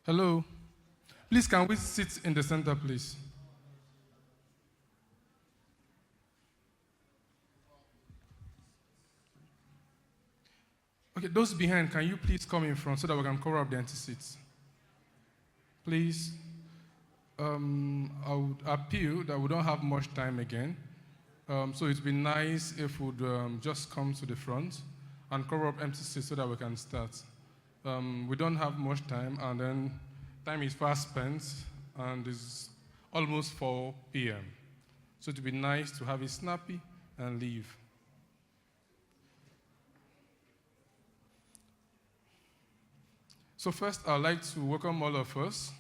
Hello. Please, can we sit in the center, please? Okay, those behind, can you please come in front so that we can cover up the empty seats? Please. I would appeal that we don't have much time again. So it'd be nice if we'd just come to the front and cover up empty seats so that we can start. We don't have much time, and then time is fast spent, and it's almost 4 p.m. So it'd be nice to have it snappy and leave. So first, I'd like to welcome all of us,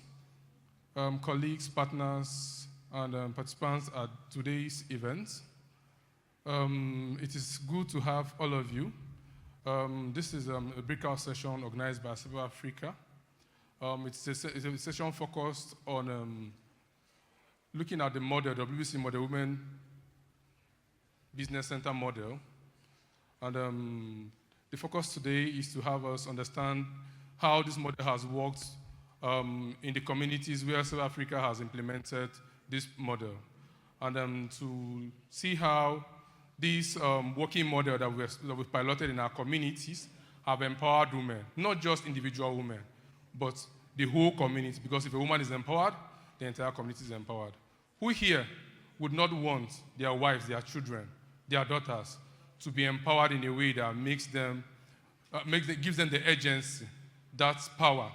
colleagues, partners, and participants at today's event. It is good to have all of you. This is a breakout session organized by Civil Africa. It's a session focused on looking at the model, WBC model, Women Business Center model. And the focus today is to have us understand how this model has worked in the communities where South Africa has implemented this model. And to see how this working model that we've piloted in our communities have empowered women, not just individual women, but the whole community. Because if a woman is empowered, the entire community is empowered. Who here would not want their wives, their children, their daughters to be empowered in a way that gives them the agency, that power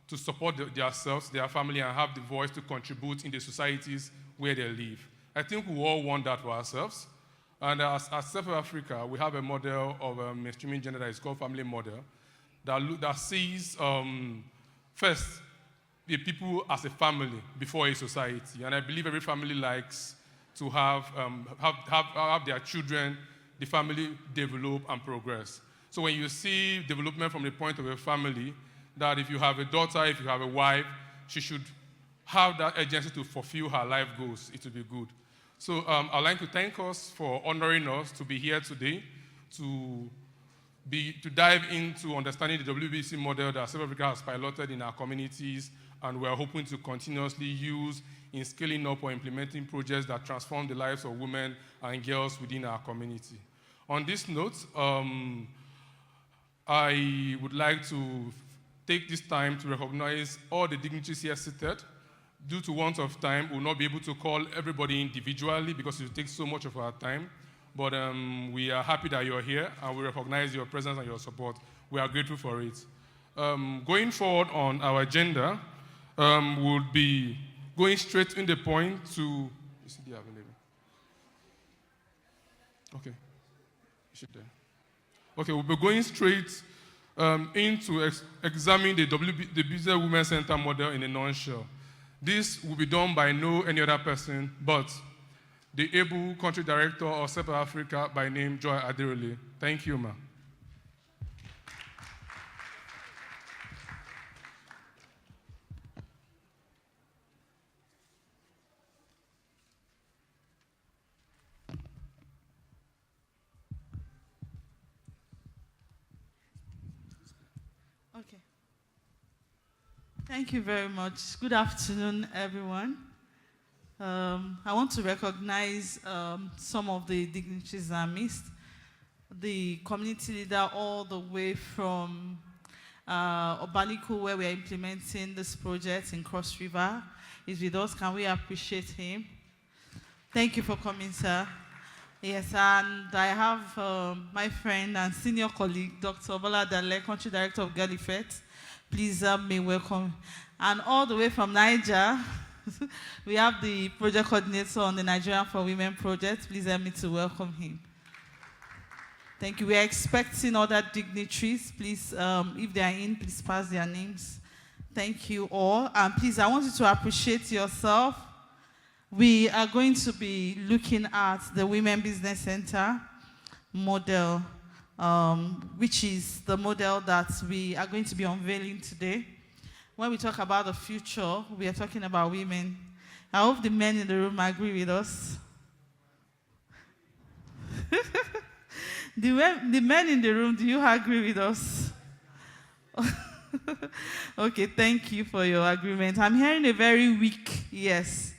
to support themselves, their family, and have the voice to contribute in the societies where they live? I think we all want that for ourselves. And as South Africa, we have a model of mainstreaming gender that is called family model that sees, first, the people as a family before a society. And I believe every family likes to have their children, the family develop and progress. So when you see development from the point of a family, that if you have a daughter, if you have a wife, she should have that agency to fulfill her life goals. It will be good. So I'd like to thank us for honoring us to be here today, to dive into understanding the WBC model that South Africa has piloted in our communities, and we're hoping to continuously use in scaling up or implementing projects that transform the lives of women and girls within our community. On this note, I would like to take this time to recognize all the dignitaries here seated. Due to want of time, we'll not be able to call everybody individually because it will take so much of our time. But we are happy that you're here, and we recognize your presence and your support. We are grateful for it. Going forward on our agenda, we'll be going straight in the point to... Is it available? Okay. Is it there? Okay, we'll be going straight into examining the Business Women Center model in a nutshell. This will be done by no any other person but the able country director of South Africa by name Joy Aderele. Thank you, ma'am. Okay. Thank you very much. Good afternoon, everyone. I want to recognize some of the dignitaries I missed. The community leader all the way from Obaniku, where we are implementing this project in Cross River, is with us. Can we appreciate him? Thank you for coming, sir. Yes, and I have my friend and senior colleague, Dr. Bola Dale, Country Director of Girl Effect. Please help me welcome. And all the way from Niger, we have the project coordinator on the Nigerian for Women project. Please help me to welcome him. Thank you. We are expecting other dignitaries. Please, if they are in, please pass their names. Thank you all. And please, I want you to appreciate yourself. We are going to be looking at the Women Business Center model, which is the model that we are going to be unveiling today. When we talk about the future, we are talking about women. I hope the men in the room agree with us. The men in the room, do you agree with us? Okay, thank you for your agreement. I'm hearing a very weak yes.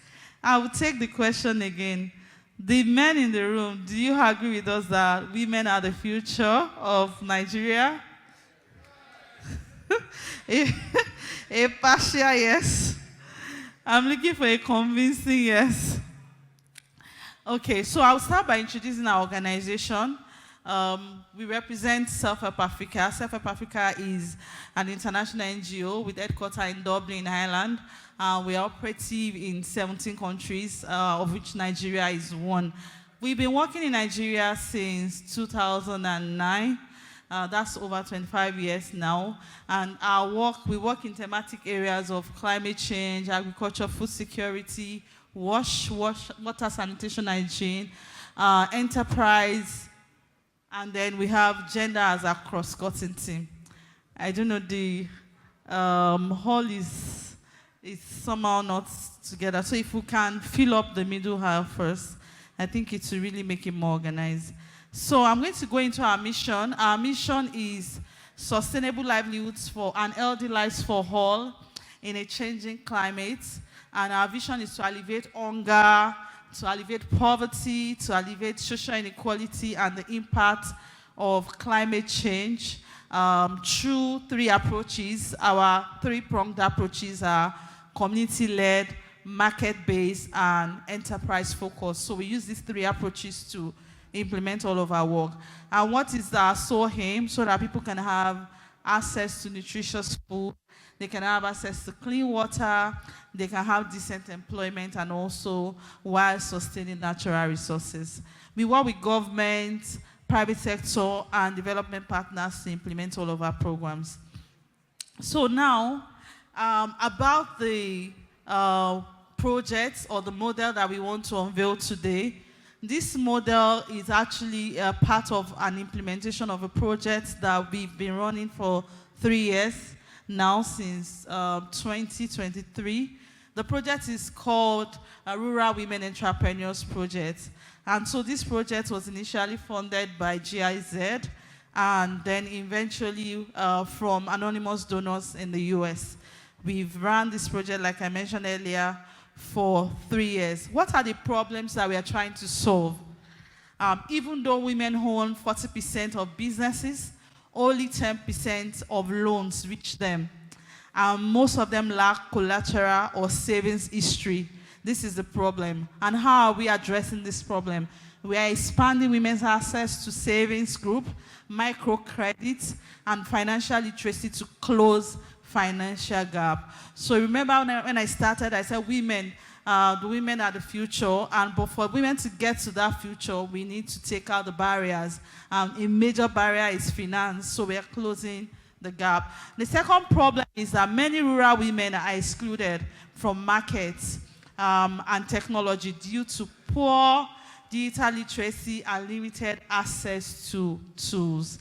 I will take the question again. The men in the room, do you agree with us that women are the future of Nigeria? a, a partial yes. I'm looking for a convincing yes. Okay, so I'll start by introducing our organization. We represent Self-Help Africa. Self-Help Africa is an international NGO with headquarters in Dublin, Ireland. We are operative in 17 countries, of which Nigeria is one. We've been working in Nigeria since 2009. That's over 25 years now. And we work in thematic areas of climate change, agriculture, food security, water sanitation hygiene, enterprise, and then we have gender as a cross-cutting team. I don't know, the hall is somehow not together. So if we can fill up the middle half first, I think it will really make it more organized. So I'm going to go into our mission. Our mission is sustainable livelihoods and healthy lives for all in a changing climate. And our vision is to alleviate hunger, to alleviate poverty, to alleviate social inequality and the impact of climate change through three approaches. Our three-pronged approaches are community-led, market-based, and enterprise-focused. So we use these three approaches to implement all of our work. And what is our sole aim? So that people can have access to nutritious food, they can have access to clean water, they can have decent employment, and also while sustaining natural resources. We work with government, private sector, and development partners to implement all of our programs. So now, about the project or the model that we want to unveil today. This model is actually a part of an implementation of a project that we've been running for 3 years now, since 2023. The project is called Rural Women Entrepreneurs Project. And so this project was initially funded by GIZ and then eventually from anonymous donors in the US. We've run this project, like I mentioned earlier, for 3 years. What are the problems that we are trying to solve? Even though women own 40% of businesses, only 10% of loans reach them. Most of them lack collateral or savings history. This is the problem. And how are we addressing this problem? We are expanding women's access to savings group, microcredit, and financial literacy to close financial gap. So remember when I started, I said the women are the future, but for women to get to that future, we need to take out the barriers. A major barrier is finance, so we are closing the gap. The second problem is that many rural women are excluded from markets and technology due to poor digital literacy and limited access to tools.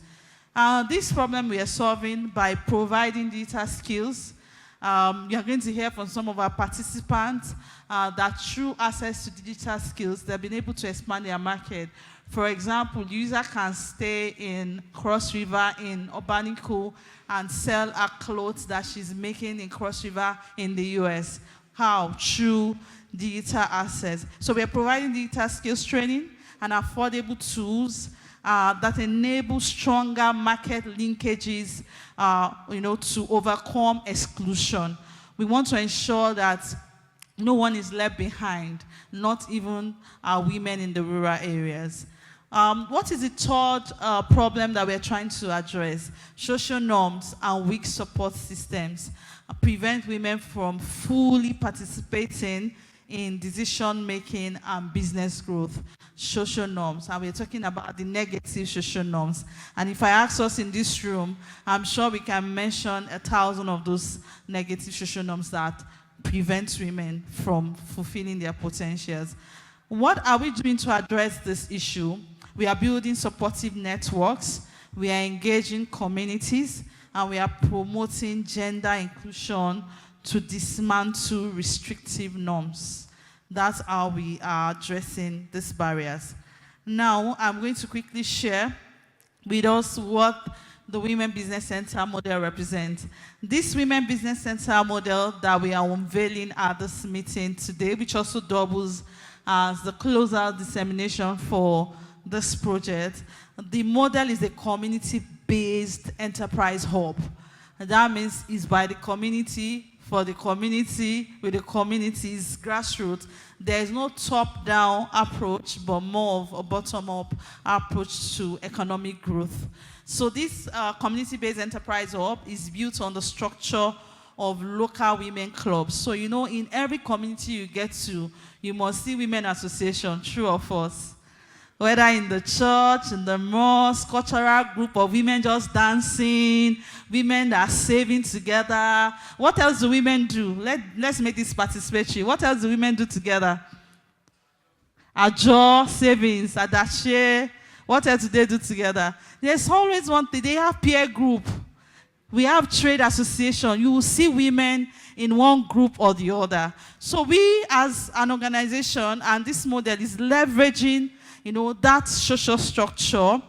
This problem we are solving by providing digital skills. You are going to hear from some of our participants that through access to digital skills, they've been able to expand their market. For example, the user can stay in Cross River in Obaniko and sell her clothes that she's making in Cross River in the US. How? Through digital access. So we are providing digital skills training and affordable tools that enable stronger market linkages, to overcome exclusion. We want to ensure that no one is left behind, not even women in the rural areas. What is the third problem that we're trying to address? Social norms and weak support systems prevent women from fully participating in decision-making and business growth. Social norms, and we're talking about the negative social norms. And if I ask us in this room, I'm sure we can mention 1,000 of those negative social norms that prevent women from fulfilling their potentials. What are we doing to address this issue? We are building supportive networks, we are engaging communities, and we are promoting gender inclusion to dismantle restrictive norms. That's how we are addressing these barriers. Now, I'm going to quickly share with us what the Women Business Center model represents. This Women Business Center model that we are unveiling at this meeting today, which also doubles as the closeout dissemination for this project, the model is a community-based enterprise hub. That means it's by the community, for the community, with the communities, grassroots. There is no top-down approach, but more of a bottom-up approach to economic growth. So this community-based enterprise hub is built on the structure of local women clubs. So, you know, in every community you get to, you must see women association, true or false? Whether in the church, in the mosque, cultural group of women just dancing, women that are saving together. What else do women do? Let's make this participatory. What else do women do together? Ajo, savings, adache. What else do they do together? There's always one thing. They have peer group. We have trade association. You will see women in one group or the other. So we as an organization, and this model is leveraging, you know, that social structure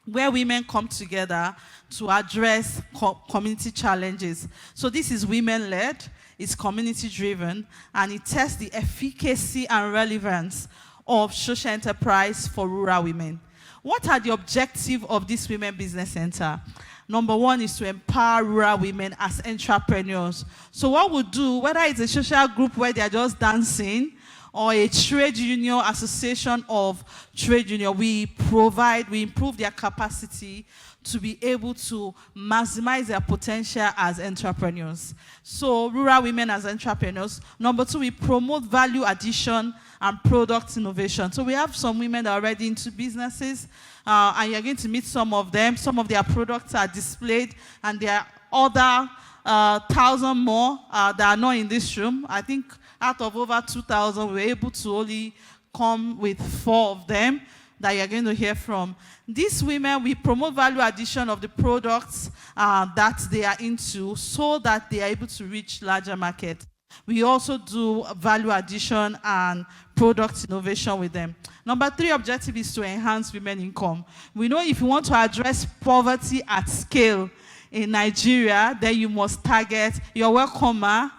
where women come together to address community challenges. So this is women-led, it's community-driven, and it tests the efficacy and relevance of social enterprise for rural women. What are the objectives of this Women Business Center? Number one is to empower rural women as entrepreneurs. So what we do, whether it's a social group where they're just dancing, or a trade union, association of trade union, we improve their capacity to be able to maximize their potential as entrepreneurs. So rural women as entrepreneurs. Number two, we promote value addition and product innovation. So we have some women that are already into businesses, and you're going to meet some of them. Some of their products are displayed, and there are other 1,000 more that are not in this room. I think out of over 2,000, we were able to only come with 4 of them that you're going to hear from. These women, we promote value addition of the products that they are into so that they are able to reach larger market. We also do value addition and product innovation with them. Number 3 objective is to enhance women income. We know if you want to address poverty at scale in Nigeria, then you must target, you're welcome, ma.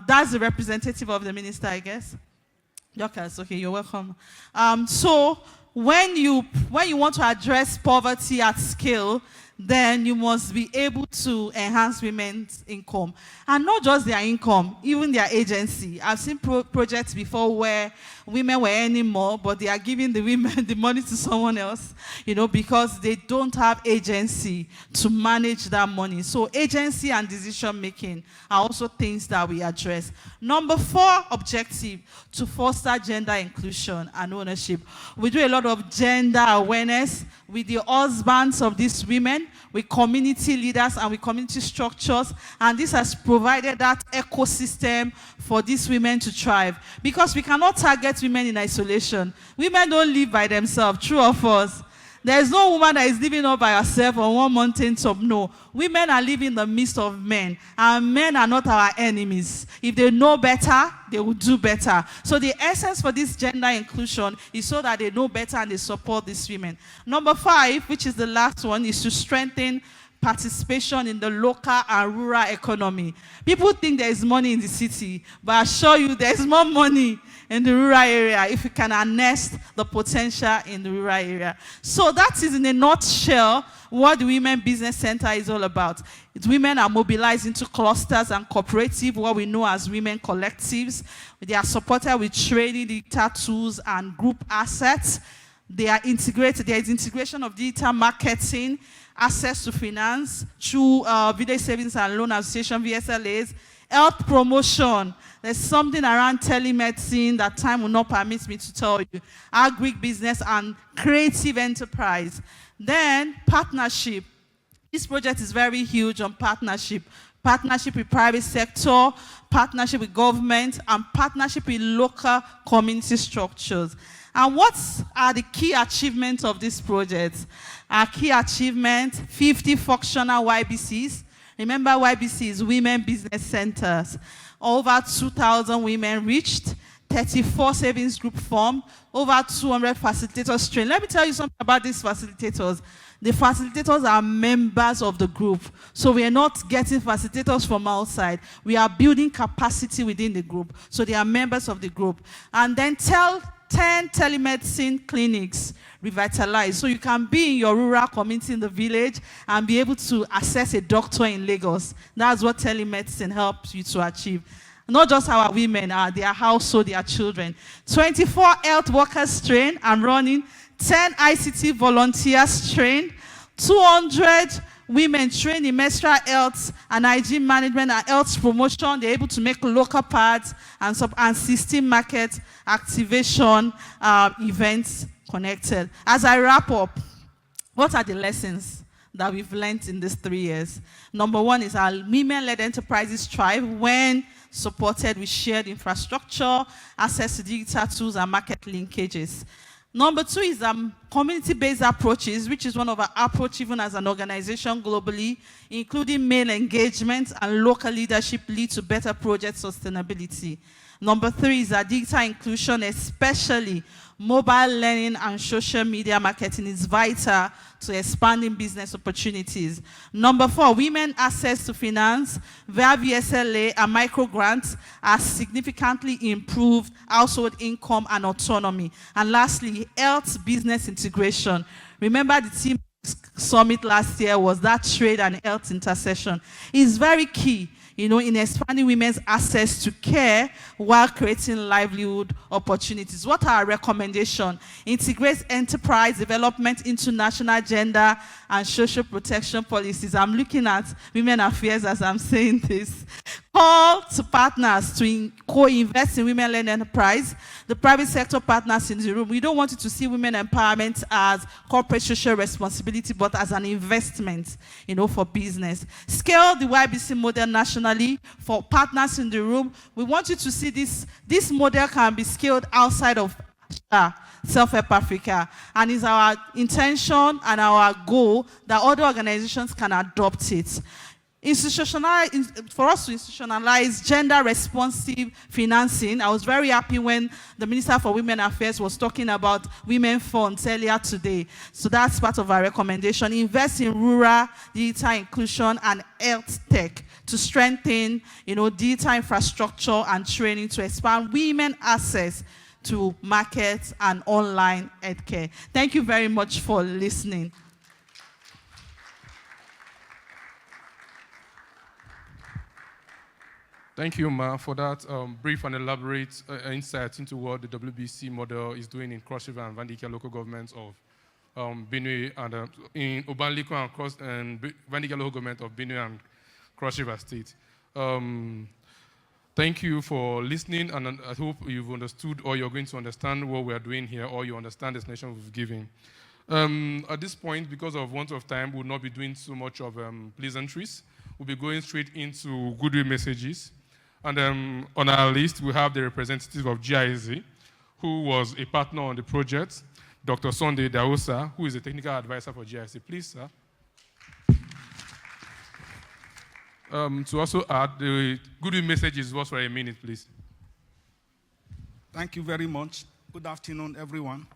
That's the representative of the minister, I guess. Okay, you're welcome. So when you want to address poverty at scale, then you must be able to enhance women's income. And not just their income, even their agency. I've seen projects before where women were earning more, but they are giving the women the money to someone else, you know, because they don't have agency to manage that money. So agency and decision making are also things that we address. Number 4 objective, to foster gender inclusion and ownership. We do a lot of gender awareness with the husbands of these women, with community leaders and with community structures, and this has provided that ecosystem for these women to thrive. Because we cannot target women in isolation. Women don't live by themselves, true or false? There's no woman that is living all by herself on one mountain top. No. Women are living in the midst of men, and men are not our enemies. If they know better, they will do better. So the essence for this gender inclusion is so that they know better and they support these women. Number 5, which is the last one, is to strengthen participation in the local and rural economy. People think there is money in the city, but I assure you there is more money in the rural area if you can harness the potential in the rural area. So that is in a nutshell what the Women Business Center is all about. Women are mobilized into clusters and cooperatives, what we know as women collectives. They are supported with training, digital tools, and group assets. They are integrated. There is integration of digital marketing, access to finance through Village Savings and Loan Association, VSLAs, health promotion. There's something around telemedicine that time will not permit me to tell you. Agribusiness and creative enterprise. Then partnership. This project is very huge on partnership. Partnership with private sector, partnership with government, and partnership with local community structures. And what are the key achievements of this project? Our key achievement, 50 functional YBCs. Remember, YBC is Women Business Centers. Over 2,000 women reached, 34 savings group formed, over 200 facilitators trained. Let me tell you something about these facilitators. The facilitators are members of the group. So we are not getting facilitators from outside. We are building capacity within the group. So they are members of the group. And then 10 telemedicine clinics revitalized. So you can be in your rural community in the village and be able to access a doctor in Lagos. That's what telemedicine helps you to achieve. Not just our women, their household, their children. 24 health workers trained and running, 10 ICT volunteers trained, 200 women trained in menstrual health and hygiene management and health promotion. They're able to make local pads and 16 market activation events connected. As I wrap up, what are the lessons that we've learned in these 3 years? Number one is our women-led enterprises thrive when supported with shared infrastructure, access to digital tools, and market linkages. Number two is community-based approaches, which is one of our approach even as an organization globally, including male engagement and local leadership lead to better project sustainability. Number three is digital inclusion, especially mobile learning and social media marketing is vital to expanding business opportunities. Number four, women access to finance via VSLA and micro grants has significantly improved household income and autonomy. And lastly, health business integration. Remember the team summit last year was that trade and health intersection. It's very key, in expanding women's access to care while creating livelihood opportunities. What are our recommendations? Integrate enterprise development into national gender and social protection policies. I'm looking at women affairs as I'm saying this. Call to partners to co-invest in women-led enterprise. The private sector partners in the room. We don't want you to see women empowerment as corporate social responsibility, but as an investment, for business. Scale the YBC model nationally for partners in the room. We want you to see this model can be scaled outside of Self-Help Africa. And it's our intention and our goal that other organizations can adopt it. For us to institutionalize gender-responsive financing. I was very happy when the Minister for Women Affairs was talking about women funds earlier today. So that's part of our recommendation. Invest in rural digital inclusion and health tech to strengthen, digital infrastructure and training to expand women access to markets and online healthcare. Thank you very much for listening. Thank you, Ma, for that brief and elaborate insight into what the WBC model is doing in Cross River and Vandika local governments of Benue and in Obanliko and Vandika local government of Benue and Cross River State. Thank you for listening, and I hope you've understood or you're going to understand what we are doing here, or you understand the explanation we've given. At this point, because of want of time, we'll not be doing so much of pleasantries. We'll be going straight into goodwill messages. And on our list, we have the representative of GIZ, who was a partner on the project, Dr. Sunday Daosa, who is a technical advisor for GIZ. Please, sir. To also add, the goodwill messages was for a minute, please. Thank you very much. Good afternoon, everyone.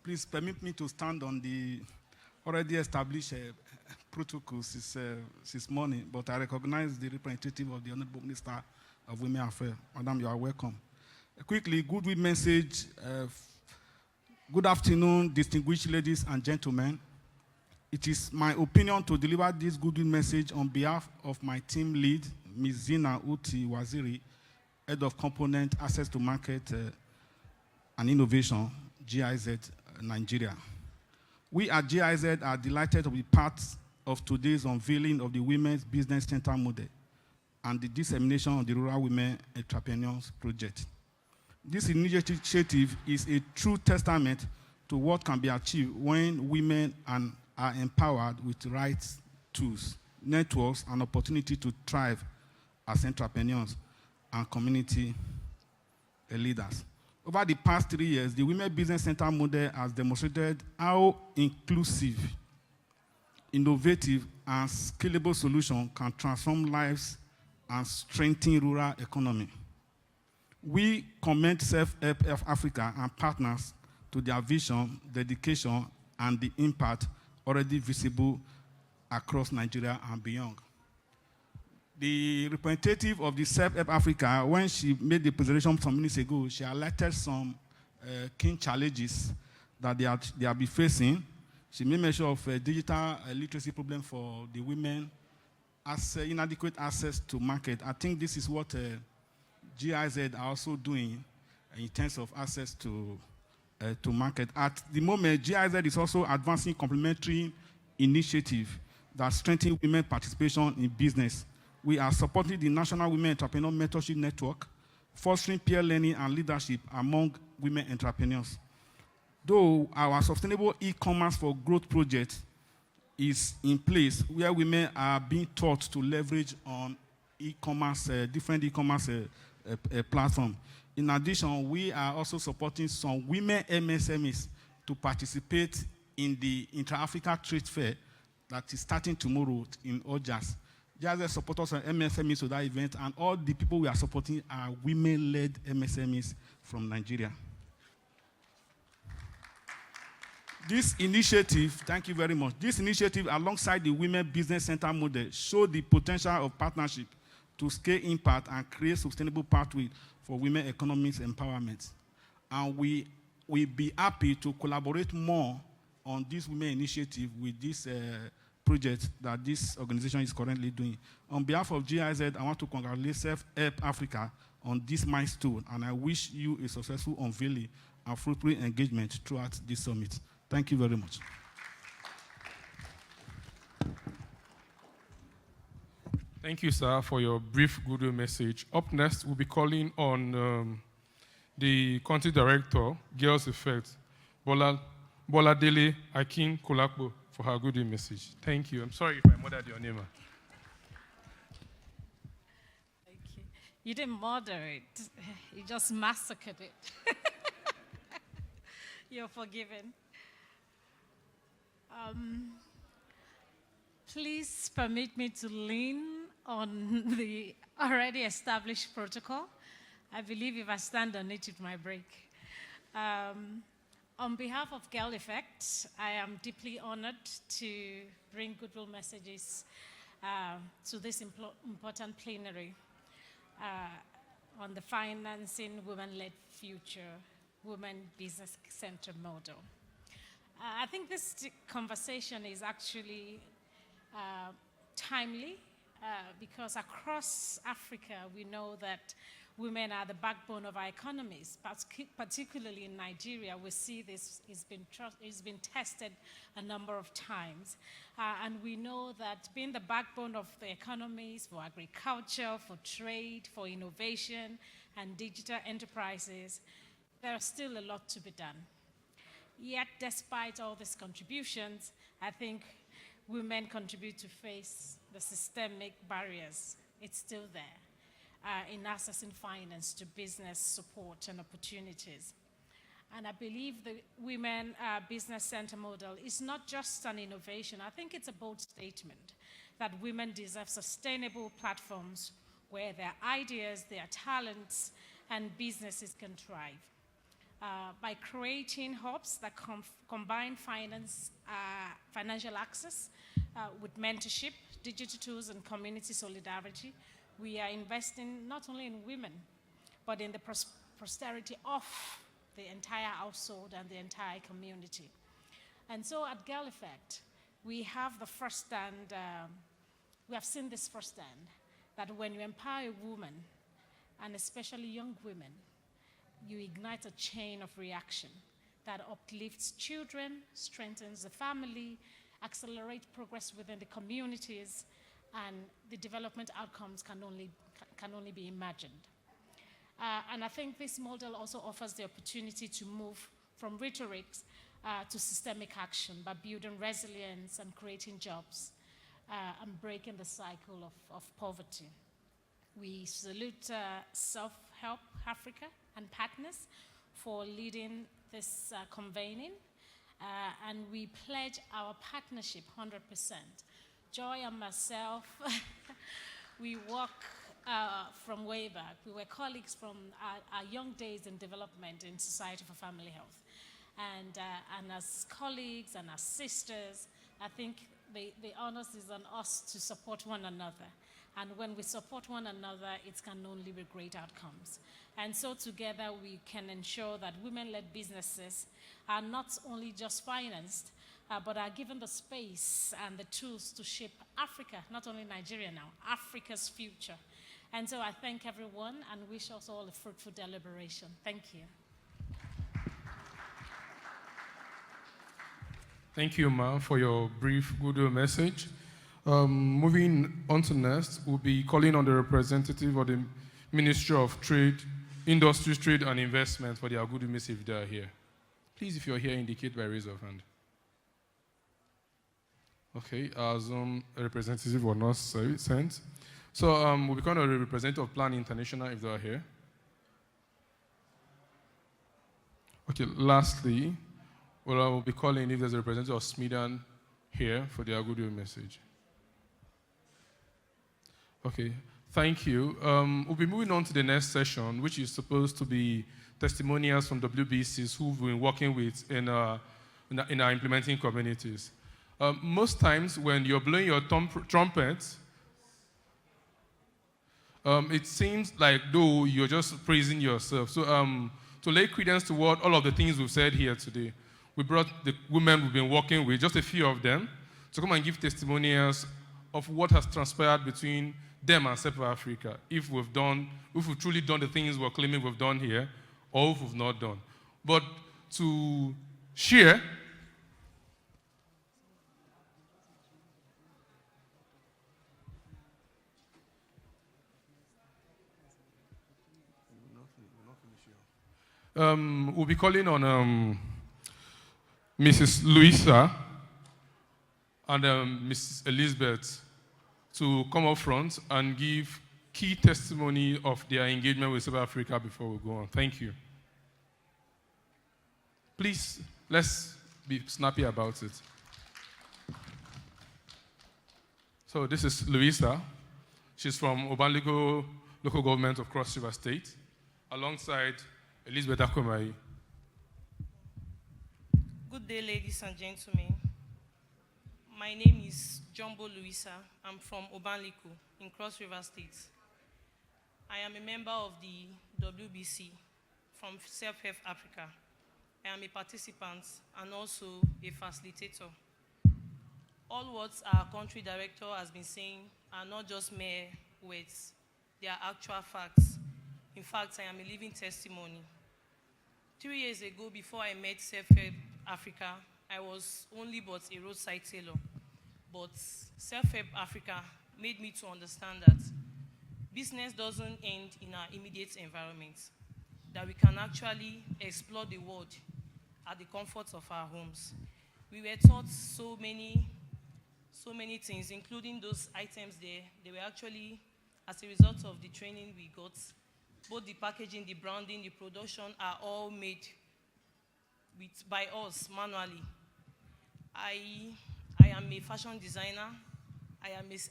Please permit me to stand on the already established protocols since morning, but I recognize the representative of the Honorable Minister of Women Affairs. Madam, you are welcome. Quickly, goodwill message. Good afternoon, distinguished ladies and gentlemen. It is my opinion to deliver this goodwill message on behalf of my team lead, Ms. Zina Uti Waziri, Head of Component Access to Market and Innovation, GIZ, Nigeria. We at GIZ are delighted to be part of today's unveiling of the Women's Business Center model and the dissemination of the Rural Women Entrepreneurs Project. This initiative is a true testament to what can be achieved when women are empowered with the right tools, networks, and opportunity to thrive as entrepreneurs and community leaders. Over the past 3 years, the Women Business Center model has demonstrated how inclusive, innovative, and scalable solutions can transform lives and strengthen rural economy. We commend Self-Help Africa and partners to their vision, dedication, and the impact already visible across Nigeria and beyond. The representative of the Self-Help Africa, when she made the presentation some minutes ago, she highlighted some key challenges that they are be facing. She made mention of digital literacy problem for the women, inadequate access to market. I think this is what GIZ are also doing in terms of access to market. At the moment, GIZ is also advancing complementary initiative that strengthen women participation in business. We are supporting the National Women Entrepreneur Mentorship Network, fostering peer learning and leadership among women entrepreneurs. Though our sustainable e-commerce for growth project is in place, where women are being taught to leverage on e-commerce, different e-commerce platforms. In addition, we are also supporting some women MSMEs to participate in the Intra-Africa Trade Fair that is starting tomorrow in Ojas. Just support us on MSMEs to that event, and all the people we are supporting are women-led MSMEs from Nigeria. This initiative, thank you very much. This initiative, alongside the Women Business Center model, show the potential of partnership to scale impact and create sustainable pathway for women economics empowerment. And we will be happy to collaborate more on this women initiative with this project that this organization is currently doing. On behalf of GIZ, I want to congratulate Self-Help Africa on this milestone, and I wish you a successful unveiling and fruitful engagement throughout this summit. Thank you very much. Thank you, sir, for your brief goodwill message. Up next, we'll be calling on the country director, Girls Effect, Boladele Akin Kolakbo, for her goodwill message. Thank you. I'm sorry if I murdered your name. Thank you. You didn't murder it. You just massacred it. You're forgiven. Please permit me to lean on the already established protocol. I believe if I stand on it, it might break. On behalf of Girl Effect, I am deeply honored to bring goodwill messages to this important plenary on the Financing Women-Led Future Women Business Center model. I think this conversation is actually timely because across Africa, we know that women are the backbone of our economies, particularly in Nigeria. We see this has been tested a number of times. And we know that being the backbone of the economies for agriculture, for trade, for innovation, and digital enterprises, there's still a lot to be done. Yet, despite all these contributions, I think women contribute to face the systemic barriers. It's still there in accessing finance to business support and opportunities. And I believe the Women Business Center model is not just an innovation. I think it's a bold statement that women deserve sustainable platforms where their ideas, their talents, and businesses can thrive. By creating hubs that combine financial access with mentorship, digital tools, and community solidarity, we are investing not only in women, but in the prosperity of the entire household and the entire community. And so at Girl Effect, we have the firsthand, we have seen this firsthand, that when you empower a woman, and especially young women, you ignite a chain of reaction that uplifts children, strengthens the family, accelerates progress within the communities, and the development outcomes can only be imagined. And I think this model also offers the opportunity to move from rhetoric to systemic action by building resilience and creating jobs and breaking the cycle of poverty. We salute Self-Help Africa and partners for leading this convening, and we pledge our partnership 100%. Joy and myself, we work from way back. We were colleagues from our young days in development in Society for Family Health. And as colleagues and as sisters, I think the onus is on us to support one another. And when we support one another, it can only be great outcomes. And so together we can ensure that women-led businesses are not only just financed, but are given the space and the tools to shape Africa, not only Nigeria now, Africa's future. And so I thank everyone and wish us all a fruitful deliberation. Thank you. Thank you, Ma, for your brief goodwill message. Moving on to next, we'll be calling on the representative of the Ministry of Trade, Industries, Trade and Investment for their goodwill message if they are here. Please, if you're here, indicate by raise of hand. Okay, our Zoom representative was not sent. So we'll be calling on the representative of Plan International if they are here. Okay, lastly, well, I will be calling if there's a representative of Smidan here for their goodwill message. Okay, thank you. We'll be moving on to the next session, which is supposed to be testimonials from WBCs who've been working with in our implementing communities. Most times when you're blowing your trumpet, it seems like though you're just praising yourself. So to lay credence to what all of the things we've said here today, we brought the women we've been working with, just a few of them, to come and give testimonials of what has transpired between them and South Africa, if we've truly done the things we're claiming we've done here, or if we've not done. But to share we'll be calling on Mrs. Louisa and Mrs. Elizabeth to come up front and give key testimony of their engagement with South Africa before we go on. Thank you. Please, let's be snappy about it. So this is Louisa. She's from Obanligo local government of Cross River State, alongside Elizabeth Akomai. Good day, ladies and gentlemen. My name is Jumbo Louisa. I'm from Obanliku in Cross River State. I am a member of the WBC from Self-Help Africa. I am a participant and also a facilitator. All what our country director has been saying are not just mere words, they are actual facts. In fact, I am a living testimony. 3 years ago, before I met Self-Help Africa, I was only but a roadside tailor. But Self-Help Africa made me to understand that business doesn't end in our immediate environment, that we can actually explore the world at the comfort of our homes. We were taught so many things, including those items there. They were actually, as a result of the training we got, both the packaging, the branding, the production are all made by us manually. I am a fashion designer.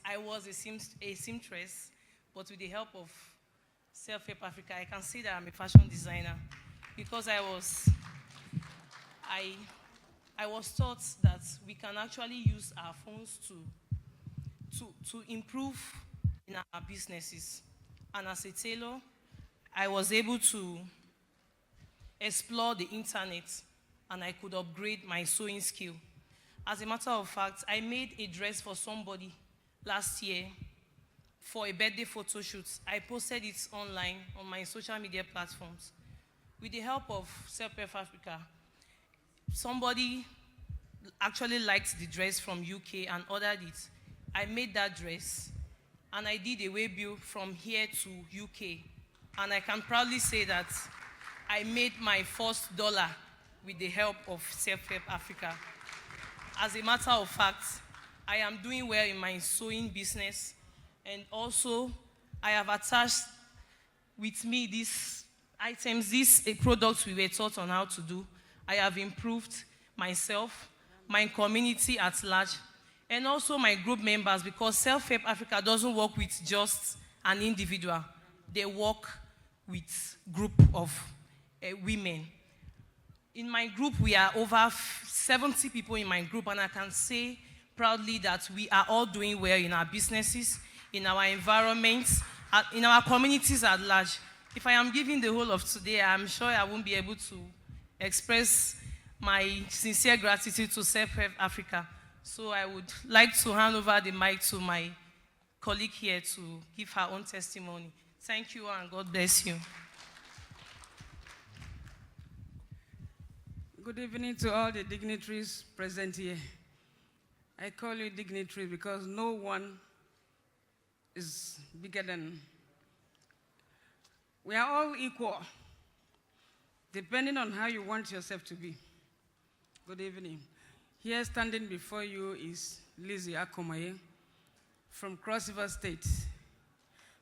I was a seamstress, but with the help of Self-Help Africa, I can say that I'm a fashion designer because I was taught that we can actually use our phones to improve in our businesses. And as a tailor, I was able to explore the internet and I could upgrade my sewing skill. As a matter of fact, I made a dress for somebody last year for a birthday photo shoot. I posted it online on my social media platforms. With the help of Self-Help Africa, somebody actually liked the dress from UK and ordered it. I made that dress and I did a way bill from here to UK. And I can proudly say that I made my first dollar with the help of Self-Help Africa. As a matter of fact, I am doing well in my sewing business, and also I have attached with me these items, these products we were taught on how to do. I have improved myself, my community at large, and also my group members, because Self-Help Africa doesn't work with just an individual. They work with group of women. In my group, we are over 70 people in my group, and I can say proudly that we are all doing well in our businesses, in our environments, in our communities at large. If I am giving the whole of today, I'm sure I won't be able to express my sincere gratitude to Self-Help Africa. So I would like to hand over the mic to my colleague here to give her own testimony. Thank you and God bless you. Good evening to all the dignitaries present here. I call you dignitaries because no one is bigger than. We are all equal, depending on how you want yourself to be. Good evening. Here standing before you is Lizzie Akomaye from Cross River State,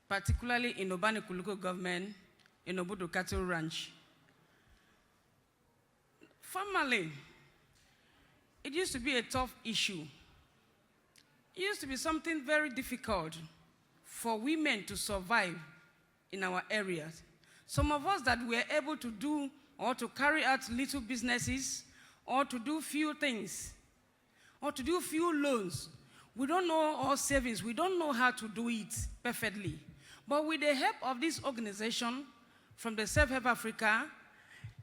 particularly in Obanikuluko government, in Obudu Cattle Ranch. Formerly, it used to be a tough issue. It used to be something very difficult for women to survive in our areas. Some of us that were able to do or to carry out little businesses or to do few things or to do few loans, we don't know our savings. We don't know how to do it perfectly. But with the help of this organization from the Self-Help Africa,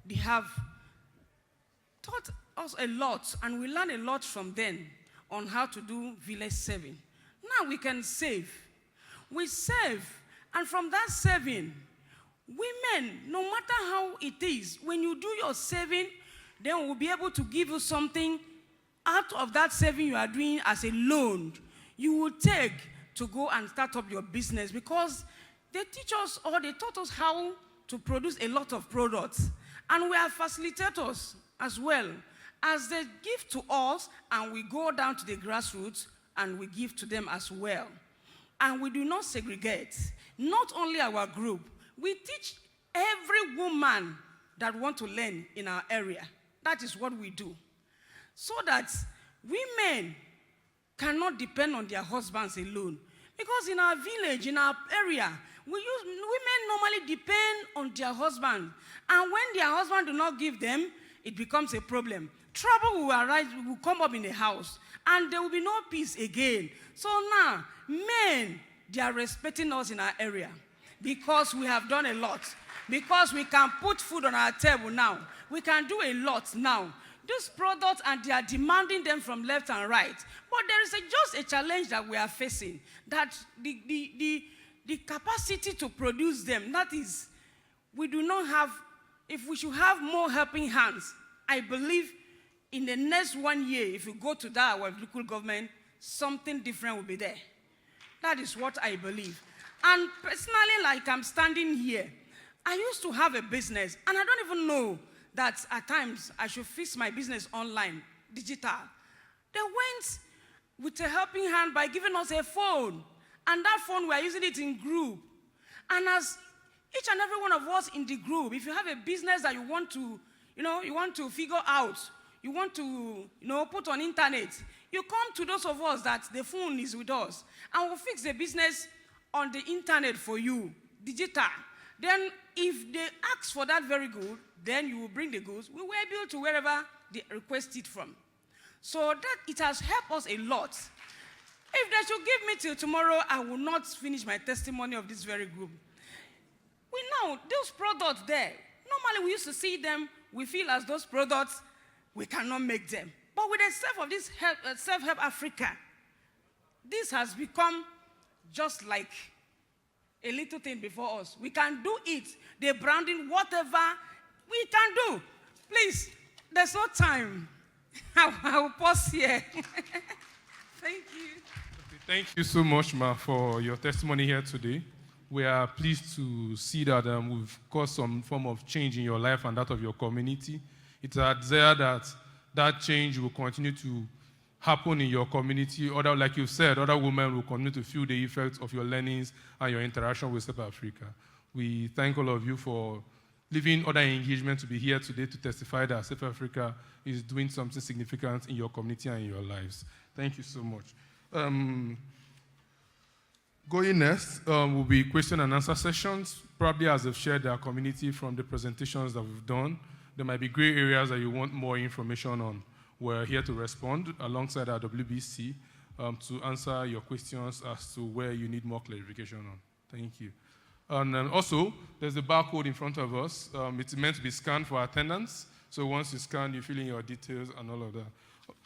they have taught us a lot, and we learned a lot from them on how to do village saving. Now we can save. We save, and from that saving, women, no matter how it is, when you do your saving, then we'll be able to give you something out of that saving you are doing as a loan. You will take to go and start up your business because they teach us or they taught us how to produce a lot of products. And we are facilitators as well, as they give to us and we go down to the grassroots and we give to them as well. And we do not segregate, not only our group, we teach every woman that want to learn in our area. That is what we do. So that women cannot depend on their husbands alone. Because in our village, in our area, women normally depend on their husband. And when their husband do not give them, it becomes a problem. Trouble will arise, will come up in the house, and there will be no peace again. So now, men, they are respecting us in our area because we have done a lot. Because we can put food on our table now. We can do a lot now. These products, and they are demanding them from left and right. But there is just a challenge that we are facing, that the capacity to produce them, that is, we do not have. If we should have more helping hands, I believe in the next 1 year, if you go to that our local government, something different will be there. That is what I believe. And personally, like I'm standing here, I used to have a business, and I don't even know that at times I should fix my business online, digital. They went with a helping hand by giving us a phone, and that phone we are using it in group. And as each and every one of us in the group, if you have a business that you want to figure out, you want to, put on internet, you come to those of us that the phone is with us, and we'll fix the business on the internet for you, digital. Then if they ask for that very good, then you will bring the goods. We will be able to wherever they request it from. So that it has helped us a lot. If they should give me till tomorrow, I will not finish my testimony of this very group. We know those products there, normally we used to see them, we feel as those products, we cannot make them. But with the help of this Self-Help Africa, this has become just like a little thing before us. We can do it, the branding, whatever we can do. Please, there's no time. I will pause here. Thank you. Thank you so much, Ma, for your testimony here today. We are pleased to see that we've caused some form of change in your life and that of your community. It's a desire that that change will continue to happen in your community. Like you said, other women will continue to feel the effects of your learnings and your interaction with South Africa. We thank all of you for leaving other engagement to be here today to testify that South Africa is doing something significant in your community and in your lives. Thank you so much. Going next will be question and answer sessions. Probably as they've shared their community from the presentations that we've done, there might be gray areas that you want more information on. we're here to respond alongside our WBC to answer your questions as to where you need more clarification on. Thank you. And also, there's a barcode in front of us. It's meant to be scanned for attendance. So once you scan, you fill in your details and all of that.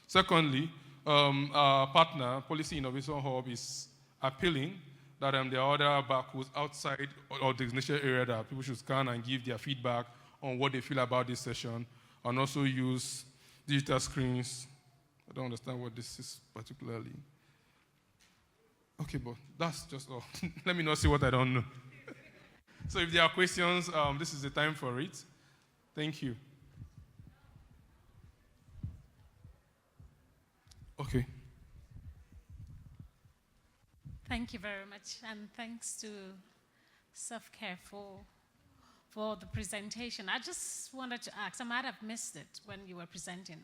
Secondly, our partner, Policy Innovation Hub, is appealing that there are other barcodes outside or designated area that people should scan and give their feedback on what they feel about this session, and also use digital screens. I don't understand what this is particularly. Okay, but that's just all. Let me not see what I don't know. So if there are questions, this is the time for it. Thank you. Okay. Thank you very much, and thanks to Self-Care for the presentation. I just wanted to ask, I might have missed it when you were presenting.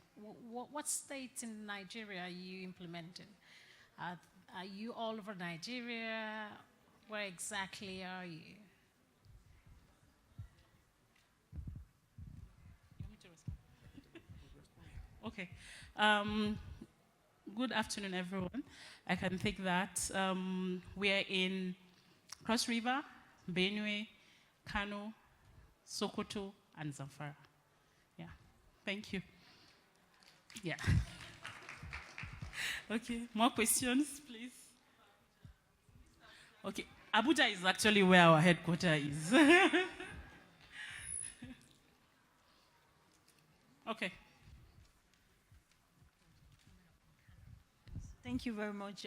What states in Nigeria are you implementing? Are you all over Nigeria? Where exactly are you? You want me to respond? Okay. Good afternoon, everyone. I can take that. We are in Cross River, Benue, Kano, Sokoto, and Zamfara. Yeah, thank you. Yeah. Okay, more questions, please. Okay, Abuja is actually where our headquarters is. Okay. Thank you very much.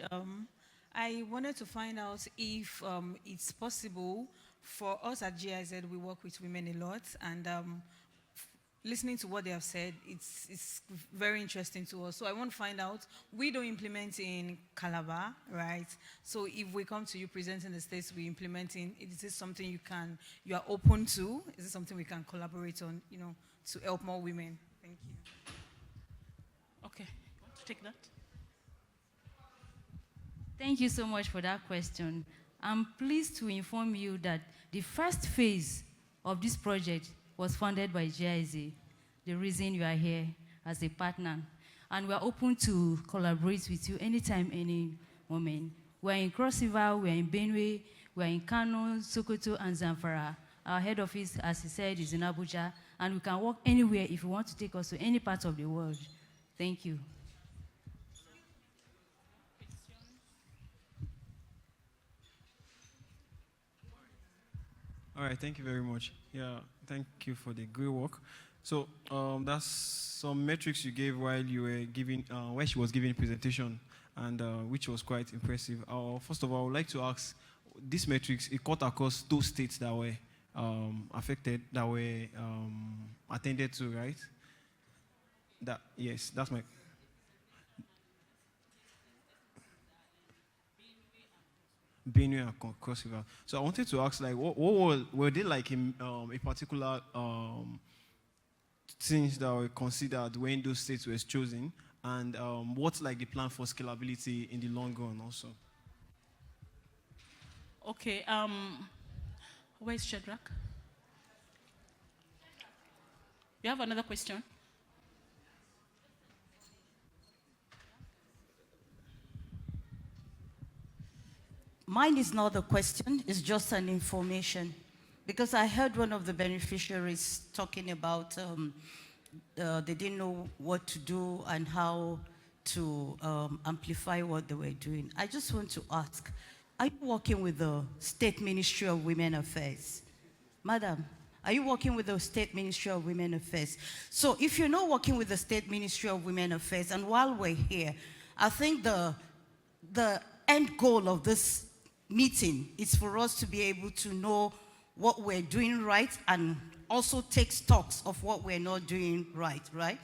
I wanted to find out if it's possible for us at GIZ, we work with women a lot, and listening to what they have said, it's very interesting to us. So I want to find out, we don't implement in Calabar, right? So if we come to you presenting the states we implement in, is this something you are open to? Is it something we can collaborate on, to help more women? Thank you. Okay, you want to take that? Thank you so much for that question. I'm pleased to inform you that the first phase of this project was funded by GIZ, the reason you are here as a partner. And we're open to collaborate with you anytime, any moment. We're in Cross River, we're in Benue, we're in Kano, Sokoto, and Zamfara. Our head office, as he said, is in Abuja, and we can work anywhere if you want to take us to any part of the world. Thank you. All right, thank you very much. Yeah, thank you for the great work. So that's some metrics you gave while you were giving, while she was giving a presentation, and which was quite impressive. First of all, I would like to ask, these metrics, it cut across those states that were affected, that were attended to, right? Yes, that's my... Benue and Cross River. So I wanted to ask, like, what were they like in a particular things that were considered when those states were chosen, and what's like the plan for scalability in the long run also? Okay, where's Shadrach? You have another question? Mine is not a question, it's just an information. Because I heard one of the beneficiaries talking about they didn't know what to do and how to amplify what they were doing. I just want to ask, are you working with the State Ministry of Women Affairs? Madam, are you working with the State Ministry of Women Affairs? So if you're not working with the State Ministry of Women Affairs, and while we're here, I think the end goal of this meeting is for us to be able to know what we're doing right and also take stocks of what we're not doing right?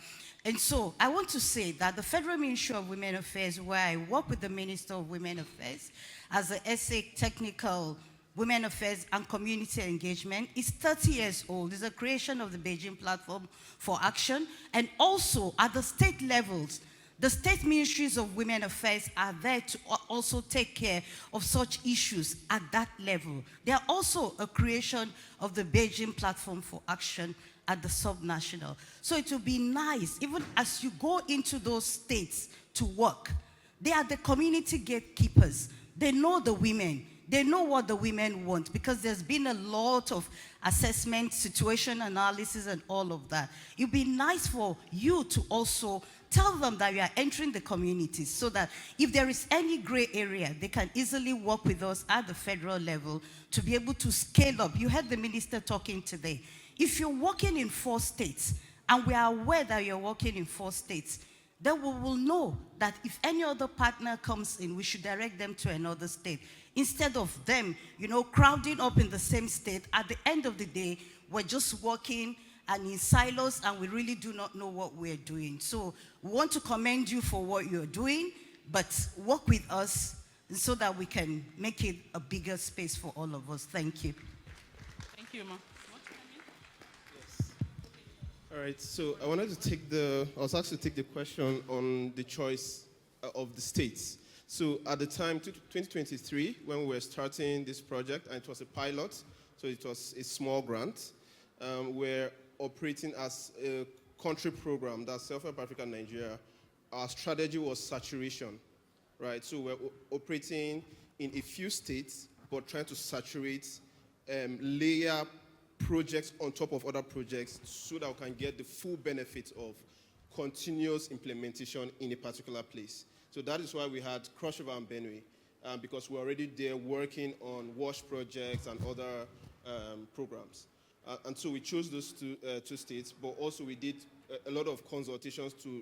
And so I want to say that the Federal Ministry of Women Affairs, where I work with the Minister of Women Affairs as the SA Technical Women Affairs and Community Engagement, is 30 years old. It's a creation of the Beijing Platform for Action. And also at the state levels, The state ministries of women affairs are there to also take care of such issues at that level. They are also a creation of the Beijing Platform for Action at the subnational. So it will be nice, even as you go into those states to work, they are the community gatekeepers. They know the women. They know what the women want, because there's been a lot of assessment, situation analysis, and all of that. It would be nice for you to also tell them that you are entering the communities, so that if there is any gray area, they can easily work with us at the federal level to be able to scale up. You heard the minister talking today. If you're working in 4 states, and we are aware that you're working in 4 states, then we will know that if any other partner comes in, we should direct them to another state. Instead of them, crowding up in the same state, at the end of the day, we're just working and in silos, and we really do not know what we're doing. So we want to commend you for what you're doing, but work with us so that we can make it a bigger space for all of us. Thank you. Thank you, Ma. Yes. All right, so I wanted to I was asked to take the question on the choice of the states. So at the time, 2023, when we were starting this project, and it was a pilot, so it was a small grant, we're operating as a country program, that's Self-Help Africa Nigeria. Our strategy was saturation, right? So we're operating in a few states, but trying to saturate, layer projects on top of other projects so that we can get the full benefit of continuous implementation in a particular place. So that is why we had Cross River and Benue, because we're already there working on WASH projects and other programs. And so we chose those two states, but also we did a lot of consultations to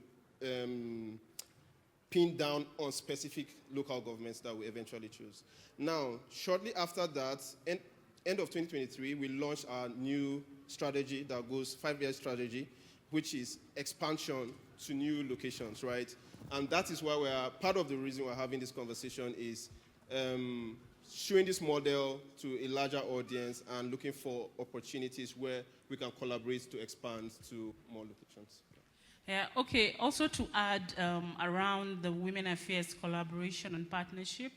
pin down on specific local governments that we eventually chose. Now, shortly after that, end of 2023, we launched our new strategy that goes 5-year strategy, which is expansion to new locations, right? And that is why part of the reason we're having this conversation is showing this model to a larger audience and looking for opportunities where we can collaborate to expand to more locations. Yeah, okay. Also to add around the Women Affairs collaboration and partnership,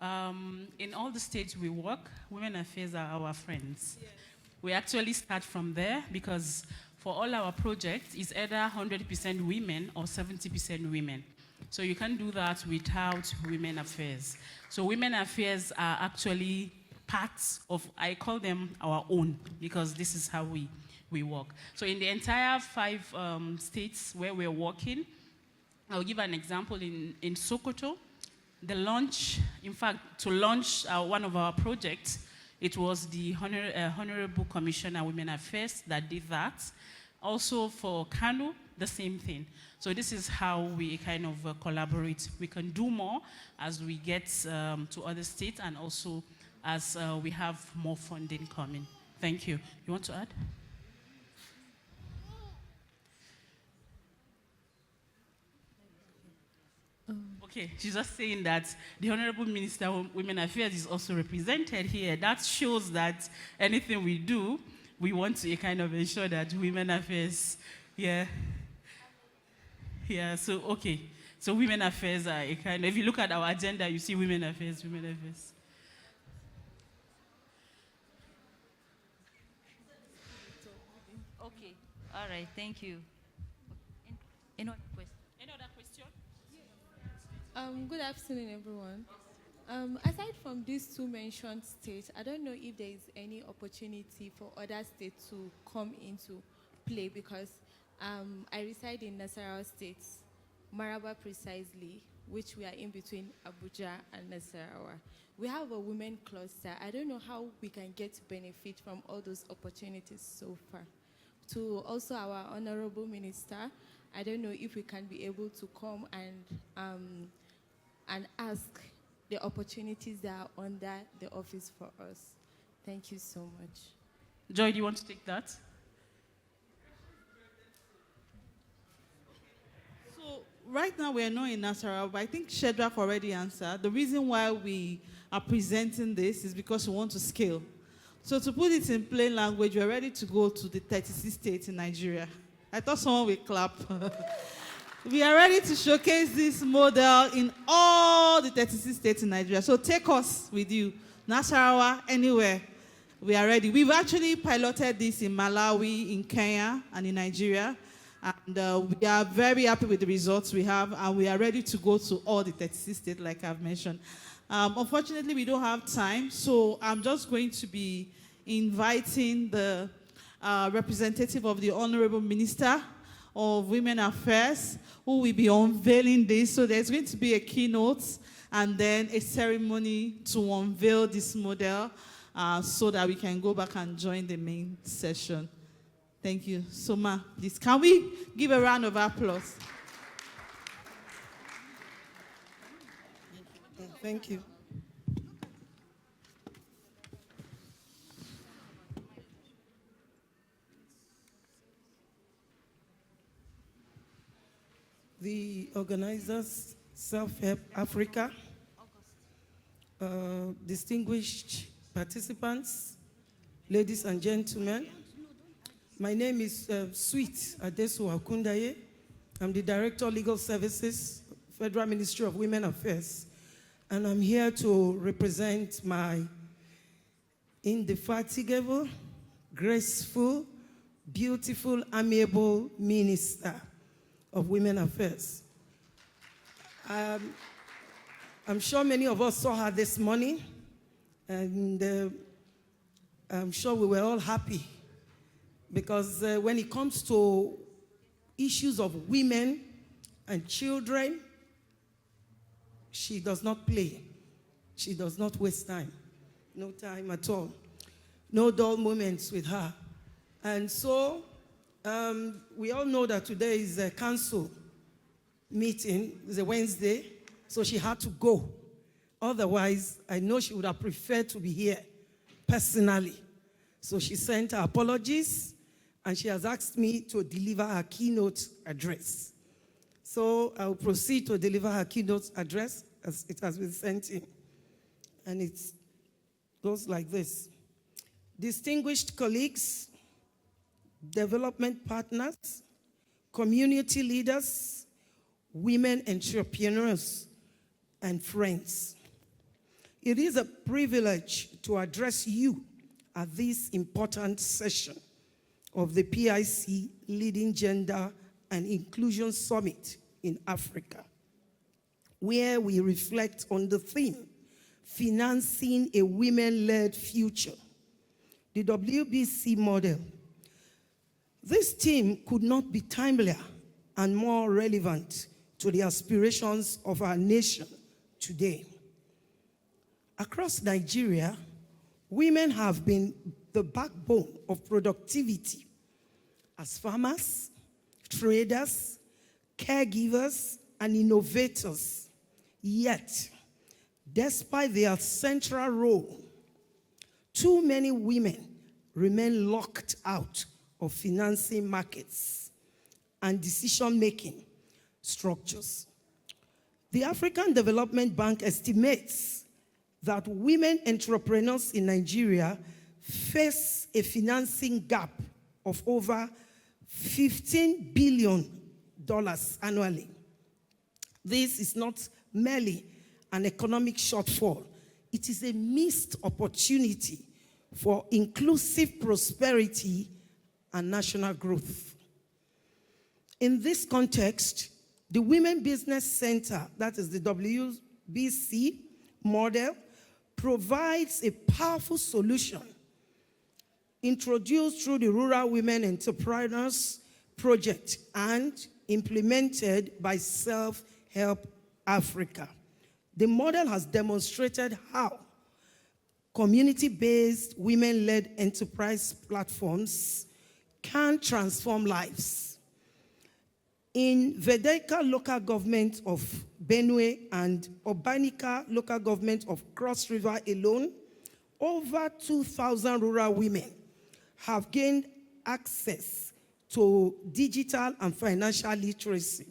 in all the states we work, Women Affairs are our friends. Yes. We actually start from there because for all our projects, it's either 100% women or 70% women. So you can't do that without Women Affairs. So Women Affairs are actually parts of, I call them our own, because this is how we work. So in the entire 5 states where we're working, I'll give an example in Sokoto. The launch, in fact, to launch one of our projects, it was the Honorable Commissioner Women Affairs that did that. Also for Kano, the same thing. So this is how we kind of collaborate. We can do more as we get to other states, and also as we have more funding coming. Thank you. You want to add? Okay, she's just saying that the Honorable Minister of Women Affairs is also represented here. That shows that anything we do, we want to kind of ensure that Women Affairs, yeah, so okay. So Women Affairs are a kind of, if you look at our agenda, you see Women Affairs, Women Affairs. Okay, all right, thank you. Any other question? Any other question? Good afternoon, everyone. Aside from these 2 mentioned states, I don't know if there is any opportunity for other states to come into play, because I reside in Nasarawa State, Maraba precisely, which we are in between Abuja and Nasarawa. We have a women cluster. I don't know how we can get benefit from all those opportunities so far. To also our Honorable Minister, I don't know if we can be able to come and ask the opportunities that are under the office for us. Thank you so much. Joy, do you want to take that? So right now we are not in Nasarawa, but I think Shedrack already answered. The reason why we are presenting this is because we want to scale. So to put it in plain language, we're ready to go to the 36 states in Nigeria. I thought someone would clap. We are ready to showcase this model in all the 36 states in Nigeria. So take us with you. Nasarawa, anywhere. We are ready. We've actually piloted this in Malawi, in Kenya, and in Nigeria. And we are very happy with the results we have, and we are ready to go to all the 36 states, like I've mentioned. Unfortunately, we don't have time, so I'm just going to be inviting the representative of the Honorable Minister of Women Affairs, who will be unveiling this. So there's going to be a keynote and then a ceremony to unveil this model so that we can go back and join the main session. Thank you. So, Ma, please, can we give a round of applause? Thank you. The organizers, Self-Help Africa, distinguished participants, ladies and gentlemen, my name is Sweet Adesu Akundaye. I'm the Director of Legal Services, Federal Ministry of Women Affairs, and I'm here to represent my indefatigable, graceful, beautiful, amiable Minister of Women Affairs. I'm sure many of us saw her this morning, and I'm sure we were all happy because when it comes to issues of women and children, she does not play. She does not waste time. No time at all. No dull moments with her. And so we all know that today is a council meeting. It's a Wednesday, so she had to go. Otherwise, I know she would have preferred to be here personally. So she sent her apologies, and she has asked me to deliver her keynote address. So I'll proceed to deliver her keynote address as it has been sent in. And it goes like this. Distinguished colleagues, development partners, community leaders, women entrepreneurs, and friends. It is a privilege to address you at this important session of the PIC Leading Gender and Inclusion Summit in Africa, where we reflect on the theme, Financing a Women-Led Future, the WBC model. This theme could not be timelier and more relevant to the aspirations of our nation today. Across Nigeria, women have been the backbone of productivity as farmers, traders, caregivers, and innovators. Yet, despite their central role, too many women remain locked out of financing markets and decision-making structures. The African Development Bank estimates that women entrepreneurs in Nigeria face a financing gap of over $15 billion annually. This is not merely an economic shortfall. It is a missed opportunity for inclusive prosperity and national growth. In this context, the Women Business Center, that is the WBC model, provides a powerful solution introduced through the Rural Women Entrepreneurs Project and implemented by Self-Help Africa. The model has demonstrated how community-based women-led enterprise platforms can transform lives. In Vedeka local government of Benue and Obanika local government of Cross River alone, over 2,000 rural women have gained access to digital and financial literacy,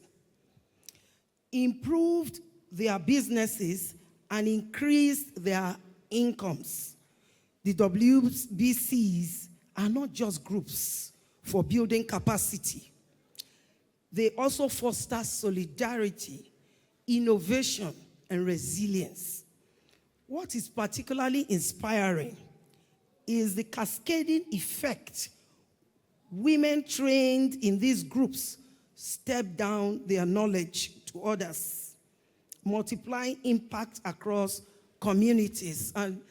improved their businesses, and increased their incomes. The WBCs are not just groups for building capacity. They also foster solidarity, innovation, and resilience. What is particularly inspiring is the cascading effect women trained in these groups step down their knowledge to others, multiplying impact across communities. And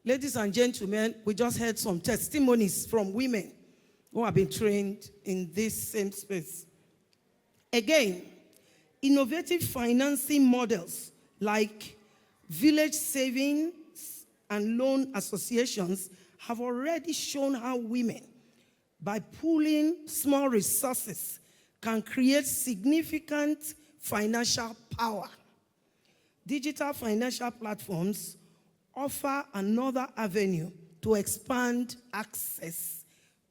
ladies and gentlemen, we just heard some testimonies from women who have been trained in this same space. Again, innovative financing models like village savings and loan associations have already shown how women, by pooling small resources, can create significant financial power. Digital financial platforms offer another avenue to expand access,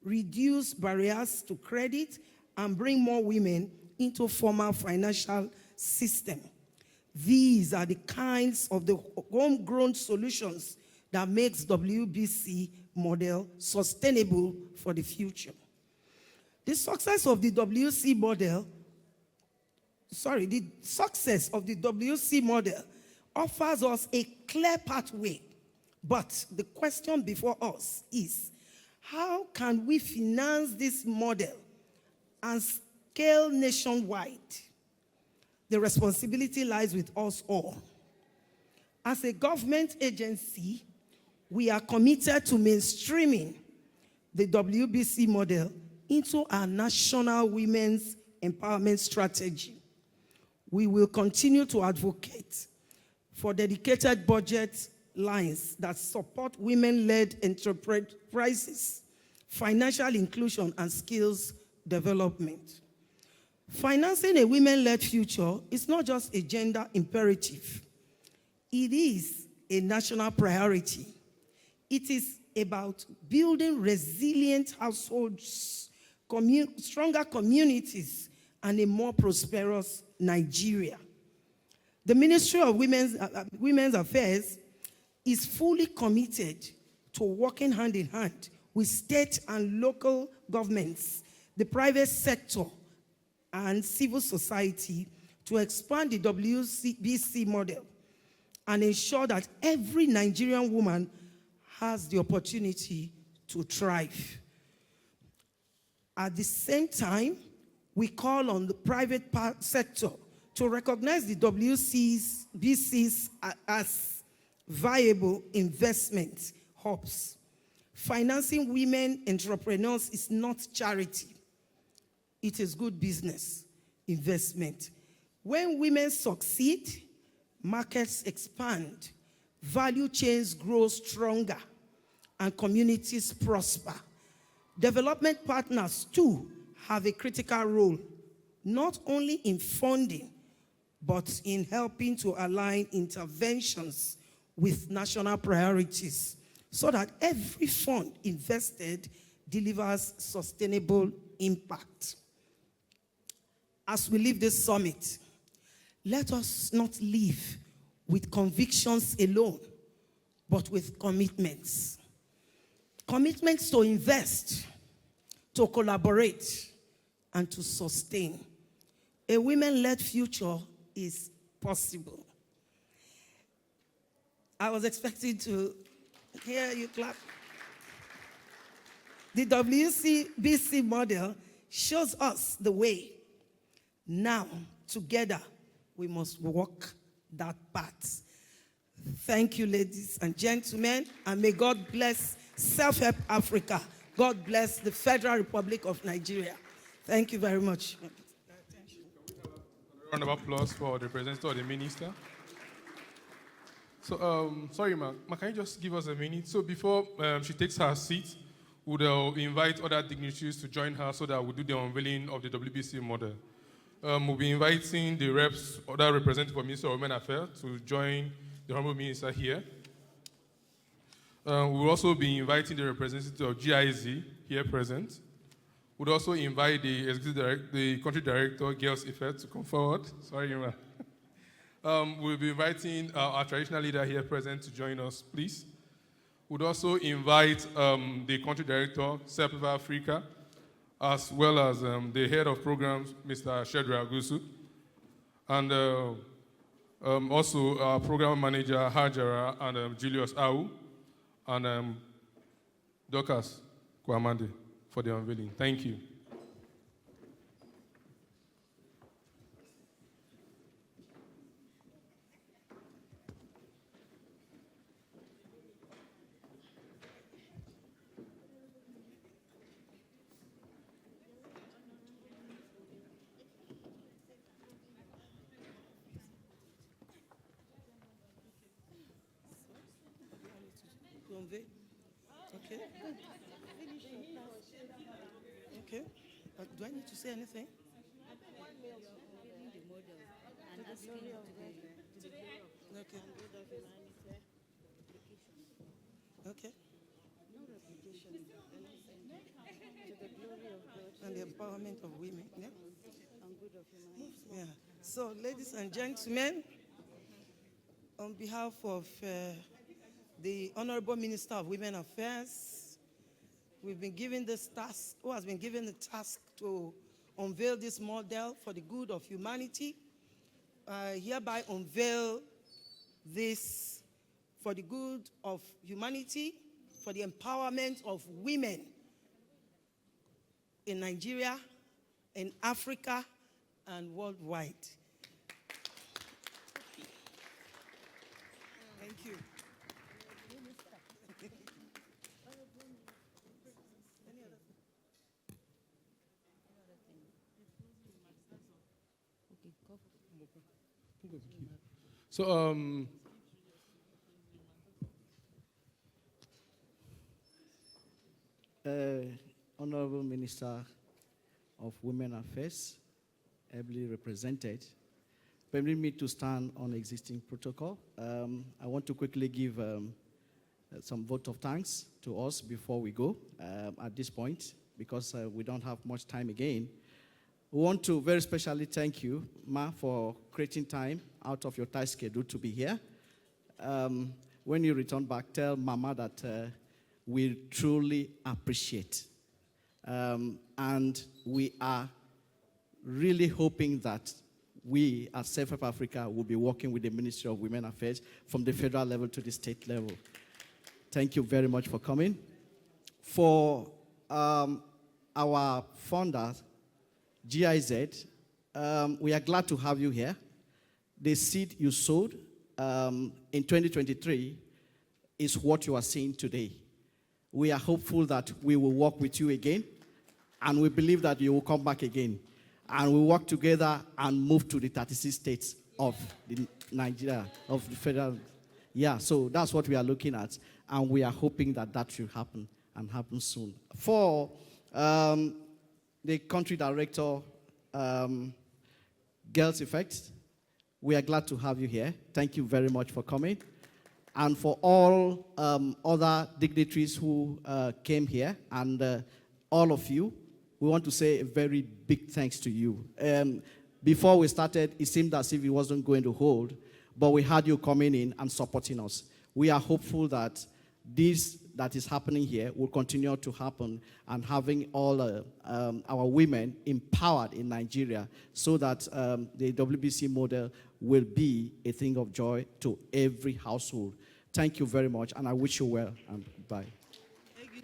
reduce barriers to credit, and bring more women into formal financial system. These are the kinds of the homegrown solutions that makes WBC model sustainable for the future. The success of the WC model offers us a clear pathway, but the question before us is, how can we finance this model and scale nationwide? The responsibility lies with us all. As a government agency, we are committed to mainstreaming the WBC model into our national women's empowerment strategy. We will continue to advocate for dedicated budget lines that support women-led enterprises, financial inclusion, and skills development. Financing a women-led future is not just a gender imperative. It is a national priority. It is about building resilient households, stronger communities, and a more prosperous Nigeria. The Ministry of Women's Affairs is fully committed to working hand in hand with state and local governments, the private sector, and civil society to expand the WBC model and ensure that every Nigerian woman has the opportunity to thrive. At the same time, we call on the private sector to recognize the WBCs as viable investment hubs. Financing women entrepreneurs is not charity. It is good business investment. When women succeed, markets expand, value chains grow stronger, and communities prosper. Development partners, too, have a critical role, not only in funding, but in helping to align interventions with national priorities so that every fund invested delivers sustainable impact. As we leave this summit, let us not live with convictions alone, but with commitments. Commitments to invest, to collaborate, and to sustain. A women-led future is possible. I was expecting to hear you clap. The WBC model shows us the way. Now, together, we must walk that path. Thank you, ladies and gentlemen, and may God bless Self-Help Africa. God bless the Federal Republic of Nigeria. Thank you very much. Round of applause for the representative of the minister. So, sorry, Ma, can you just give us a minute? So before she takes her seat, we'll invite other dignitaries to join her so that we'll do the unveiling of the WBC model. We'll be inviting the reps, other representatives from Ministry of Women Affairs to join the Honorable Minister here. We'll also be inviting the representative of GIZ here present. We'll also invite the country director, Girls Effect, to come forward. Sorry, Ma. We'll be inviting our traditional leader here present to join us, please. We'll also invite the country director, Self-Help Africa, as well as the head of programs, Mr. Shedra Agusu, and also our program manager, Hajara, and Julius Au, and Dorcas Kwamande for the unveiling. Thank you. Okay. Okay. Do I need to say anything? Okay. Okay. And the empowerment of women. Yeah. Yeah. So, ladies and gentlemen, on behalf of the Honorable Minister of Women Affairs, we've been given this task, who has been given the task to unveil this model for the good of humanity. I hereby unveil this for the good of humanity, for the empowerment of women in Nigeria, in Africa, and worldwide. Thank you. So, Honorable Minister of Women Affairs, ably represented, permit me to stand on existing protocol. I want to quickly give some vote of thanks to us before we go at this point, because we don't have much time again. We want to very specially thank you, Ma, for creating time out of your tight schedule to be here. When you return back, tell Mama that we truly appreciate. And we are really hoping that we, as Safe Africa, will be working with the Ministry of Women Affairs from the federal level to the state level. Thank you very much for coming. For our founders, GIZ, we are glad to have you here. The seed you sowed in 2023 is what you are seeing today. We are hopeful that we will work with you again, and we believe that you will come back again. And we work together and move to the 36 states of Nigeria, of the federal. Yeah, so that's what we are looking at, and we are hoping that that should happen and happen soon. For the country director, Girls Effect, we are glad to have you here. Thank you very much for coming. And for all other dignitaries who came here, and all of you, we want to say a very big thanks to you. Before we started, it seemed as if it wasn't going to hold, but we had you coming in and supporting us. We are hopeful that this that is happening here will continue to happen, and having all our women empowered in Nigeria, so that the WBC model will be a thing of joy to every household. Thank you very much, and I wish you well, and bye.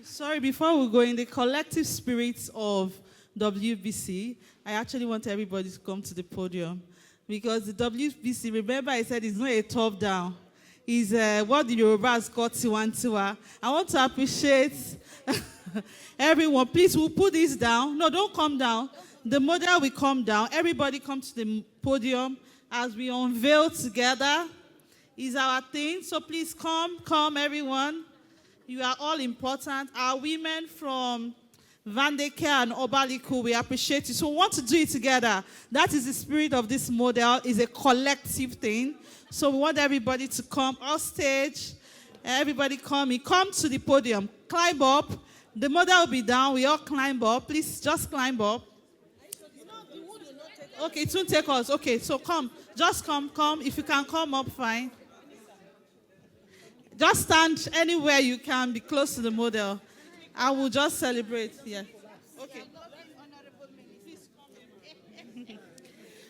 Sorry, before we go, in the collective spirit of WBC, I actually want everybody to come to the podium, because the WBC, remember I said it's not a top down. It's what the Yorubas call Tiwantiwa. I want to appreciate everyone. Please, we'll put this down. No, don't come down. The model will come down. Everybody come to the podium as we unveil together. Is our thing. So please come everyone. You are all important. Our women from Vandeke and Obaliku, we appreciate you. So we want to do it together. That is the spirit of this model. It's a collective thing. So we want everybody to come off stage. Everybody come to the podium. Climb up. The model will be down. We all climb up. Please just climb up. Okay, it won't take us. Okay, so come. Just come. If you can come up, fine. Just stand anywhere you can. Be close to the model. I will just celebrate. Yeah. Okay.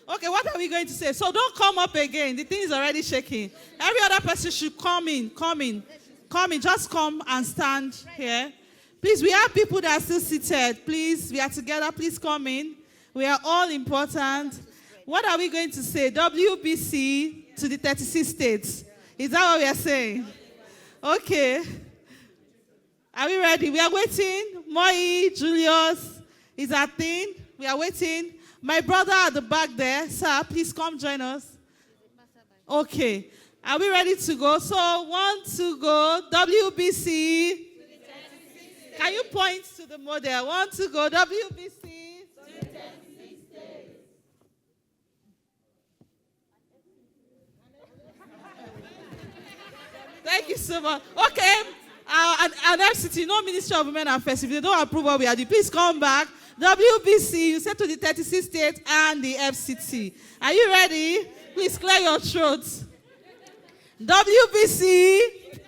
Okay, what are we going to say? So don't come up again. The thing is already shaking. Every other person should come in. Just come and stand here. Please, we have people that are still seated. Please, we are together. Please come in. We are all important. What are we going to say? WBC to the 36 states. Is that what we are saying? Okay. Are we ready? We are waiting. Moi, Julius, is that thing? We are waiting. My brother at the back there, sir, please come join us. Okay. Are we ready to go? So, 1, 2, go. WBC. Can you point to the model? 1, 2, go. WBC. Thank you so much. Okay. And FCT, no Ministry of Women Affairs. If they don't approve what we are doing, please come back. WBC, you said to the 36 states and the FCT. Are you ready? Please clear your throats. WBC.